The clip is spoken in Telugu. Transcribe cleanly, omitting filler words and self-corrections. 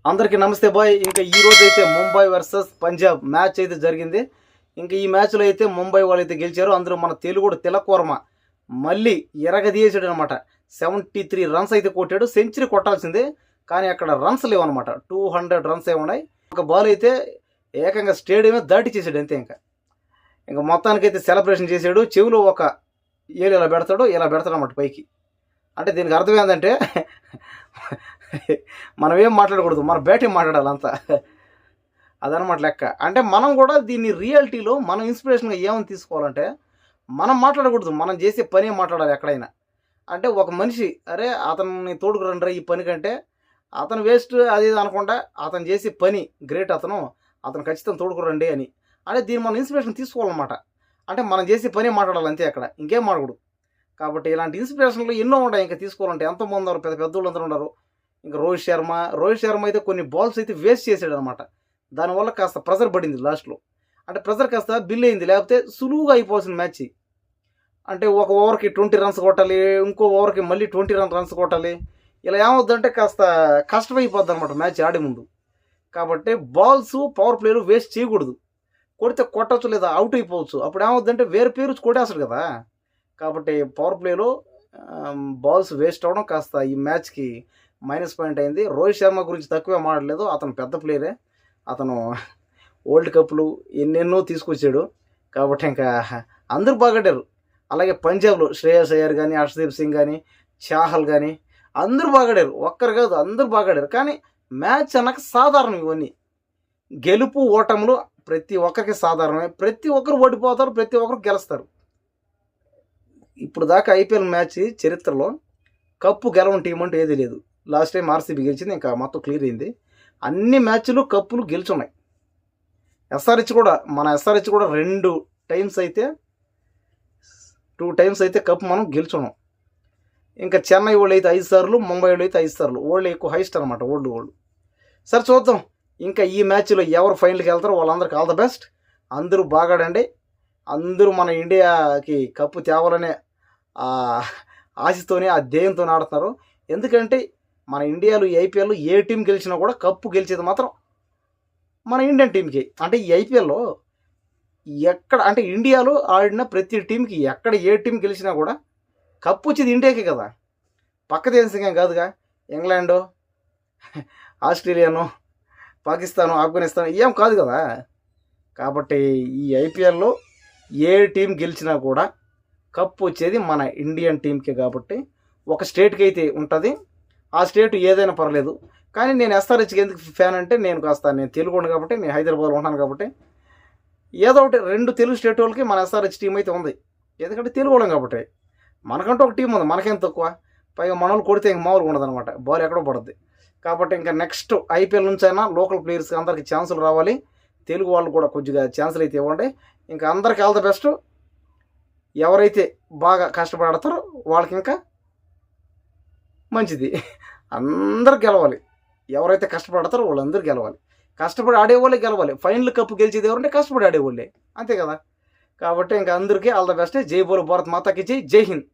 అందరికీ నమస్తే బాయ్. ఇంకా ఈ రోజు అయితే ముంబై వర్సెస్ పంజాబ్ మ్యాచ్ అయితే జరిగింది. ఇంకా ఈ మ్యాచ్లో అయితే ముంబై వాళ్ళు అయితే గెలిచారు. అందులో మన తెలుగుడు తిలక్ వర్మ మళ్ళీ ఎరగదీసాడు అనమాట. 73 రన్స్ అయితే కొట్టాడు. సెంచరీ కొట్టాల్సిందే, కానీ అక్కడ రన్స్ లేవన్నమాట. 200 రన్స్ ఉన్నాయి. ఒక బాల్ అయితే ఏకంగా స్టేడియమే దాటి చేసాడు అంతే. ఇంకా మొత్తానికైతే సెలబ్రేషన్ చేశాడు. చెవిలో ఒక ఏలు ఇలా పెడతాడు అన్నమాట పైకి. అంటే దీనికి అర్థం ఏంటంటే మనం ఏం మాట్లాడకూడదు, మన బ్యాటింగ్ మాట్లాడాలి అంతా. అదనమాట లెక్క. అంటే మనం కూడా దీన్ని రియాలిటీలో మనం ఇన్స్పిరేషన్గా ఏమని తీసుకోవాలంటే, మనం మాట్లాడకూడదు, మనం చేసే పని మాట్లాడాలి ఎక్కడైనా. అంటే ఒక మనిషి అరే అతన్ని తోడుకురండి ఈ పని కంటే, అతను వేస్ట్ అది అనకుండా అతను చేసే పని గ్రేట్, అతను ఖచ్చితంగా తోడుకురండి అని. అంటే దీన్ని మనం ఇన్స్పిరేషన్ తీసుకోవాలన్నమాట. అంటే మనం చేసే పని మాట్లాడాలి అంతే, అక్కడ ఇంకేం మాట్లాడకూడదు. కాబట్టి ఇలాంటి ఇన్స్పిరేషన్లు ఎన్నో ఉంటాయి. ఇంకా తీసుకోవాలంటే ఎంతోమంది ఉన్నారు, పెద్ద పెద్దోళ్ళు అందరూ ఉన్నారు. ఇంకా రోహిత్ శర్మ అయితే కొన్ని బాల్స్ అయితే వేస్ట్ చేసాడు అనమాట. దానివల్ల కాస్త ప్రెజర్ పడింది లాస్ట్లో. అంటే ప్రెజర్ కాస్త బిల్ అయింది, లేకపోతే సులువుగా అయిపోవాల్సిన మ్యాచ్. అంటే ఒక ఓవర్కి 20 రన్స్ కొట్టాలి, ఇంకో ఓవర్కి మళ్ళీ 20 రన్స్ కొట్టాలి. ఇలా ఏమవుద్దంటే కాస్త కష్టమైపోద్ది అనమాట మ్యాచ్ ఆడే ముందు. కాబట్టి బాల్స్ పవర్ ప్లేలు వేస్ట్ చేయకూడదు. కొడితే కొట్టచ్చు లేదా అవుట్ అయిపోవచ్చు. అప్పుడు ఏమవుద్దంటే వేరే పేరు కొట్టేస్తాడు కదా. కాబట్టి పవర్ ప్లేలో బాల్స్ వేస్ట్ అవ్వడం కాస్త ఈ మ్యాచ్కి మైనస్ పాయింట్ అయింది. రోహిత్ శర్మ గురించి తక్కువే మాట్లాడలేదు, అతను పెద్ద ప్లేయరే. అతను వరల్డ్ కప్లు ఎన్నెన్నో తీసుకొచ్చాడు. కాబట్టి ఇంకా అందరూ బాగాడారు. అలాగే పంజాబ్లో శ్రేయస్ అయ్యర్ కానీ, హర్షదీప్ సింగ్ కానీ, చాహల్ కానీ అందరూ బాగాడారు. ఒక్కరు కాదు, అందరూ బాగాడారు. కానీ మ్యాచ్ అన్నాక సాధారణం ఇవన్నీ. గెలుపు ఓటములు ప్రతి ఒక్కరికి సాధారణమే. ప్రతి ఒక్కరు ఓడిపోతారు, ప్రతి ఒక్కరు గెలుస్తారు. ఇప్పుడు దాకా ఐపీఎల్ మ్యాచ్ చరిత్రలో కప్పు గెలవని టీం అంటూ ఏదీ లేదు. లాస్ట్ టైం ఆర్సీబీ గెలిచింది, ఇంకా మొత్తం క్లియర్ అయింది. అన్ని మ్యాచ్లు కప్పులు గెలుచున్నాయి. మన ఎస్ఆర్హెచ్ కూడా 2 టైమ్స్ అయితే 2 టైమ్స్ అయితే కప్పు మనం గెలుచున్నాం. ఇంకా చెన్నై వాళ్ళు అయితే 5 సార్లు, ముంబై వాళ్ళు అయితే 5 సార్లు. వాళ్ళు ఎక్కువ హైస్ట్ అనమాట, ఓల్డ్. సరే చూద్దాం ఇంకా ఈ మ్యాచ్లో ఎవరు ఫైనల్కి వెళ్తారో వాళ్ళందరికీ ఆల్ ద బెస్ట్. అందరూ బాగాడండి. అందరూ మన ఇండియాకి కప్పు తేవాలనే ఆశతోనే, ఆ ధ్యేయంతో ఆడుతున్నారు. ఎందుకంటే మన ఇండియాలో ఈ ఐపీఎల్లో ఏ టీం గెలిచినా కూడా కప్పు గెలిచేది మాత్రం మన ఇండియన్ టీంకి. అంటే ఈ ఐపీఎల్లో ఎక్కడ అంటే ఇండియాలో ఆడిన ప్రతి టీంకి ఎక్కడ ఏ టీం గెలిచినా కూడా కప్పు వచ్చేది ఇండియాకే కదా, పక్క దేశం కాదుగా. ఇంగ్లాండు, ఆస్ట్రేలియాను, పాకిస్తాను, ఆఫ్ఘనిస్తాన్ ఏం కాదు కదా. కాబట్టి ఈ ఐపీఎల్లో ఏ టీం గెలిచినా కూడా కప్పు వచ్చేది మన ఇండియన్ టీంకే. కాబట్టి ఒక స్టేట్కి అయితే ఉంటుంది, ఆ స్టేట్ ఏదైనా పర్లేదు. కానీ నేను ఎస్ఆర్హెచ్కి ఎందుకు ఫ్యాన్ అంటే, నేను తెలుగుండు కాబట్టి, నేను హైదరాబాద్లో ఉంటాను కాబట్టి, ఏదో ఒకటి 2 తెలుగు స్టేట్ వాళ్ళకి మన ఎస్ఆర్హెచ్ టీం అయితే ఉంది. ఎందుకంటే తెలుగు వాళ్ళం కాబట్టి. మనకంటూ ఒక టీం ఉంది, మనకేం తక్కువ. పైగా మన వాళ్ళు కొడితే ఇంక మామూలుగా ఉండదు అనమాట, బాల్ ఎక్కడో పడుద్ది. కాబట్టి ఇంకా నెక్స్ట్ ఐపీఎల్ నుంచి అయినా లోకల్ ప్లేయర్స్కి అందరికీ ఛాన్సులు రావాలి. తెలుగు వాళ్ళు కూడా కొద్దిగా ఛాన్సులు అయితే ఇవ్వండి. ఇంకా అందరికీ ఆల్ ద బెస్ట్. ఎవరైతే బాగా కష్టపడతారో వాళ్ళకి ఇంకా మంచిది. అందరు గెలవాలి. ఎవరైతే కష్టపడతారో వాళ్ళందరూ గెలవాలి. కష్టపడి ఆడేవాళ్ళే గెలవాలి. ఫైనల్ కప్పు గెలిచేది ఎవరంటే కష్టపడి ఆడేవాళ్ళే, అంతే కదా. కాబట్టి ఇంకా అందరికీ ఆల్ ద బెస్ట్. జై బోలో భారత్ మాతాకి జై. జై హింద్.